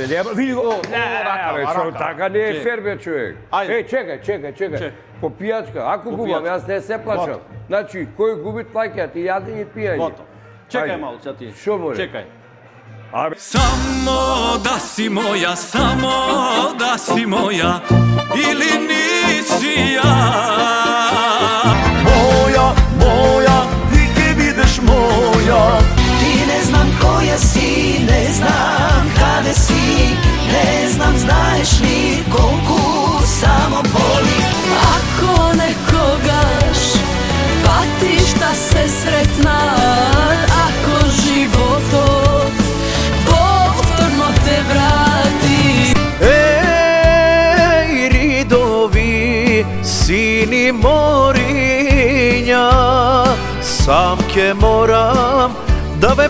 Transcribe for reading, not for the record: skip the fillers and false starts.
нема, види го, рака. така не е фер, бе, човек. Чекај. По пијачка, ако губам, јас не се плачам. Значи, кој губи плаќаат и јадење и пијање. Гото. Чекај малку, сега ти. Шо море? Чекај. Само да си моја, само да си моја, или нisi ја. Moja, ti ke vidiš moja. Ti ne znam koja si, ne znam kada si, ne znam znaješ li kolku samo boli. Ako nekogaš, patiš da se sretnat, ako životot povtorno te vrati. Ej, ridovi, sini morinja, sam ke moram da me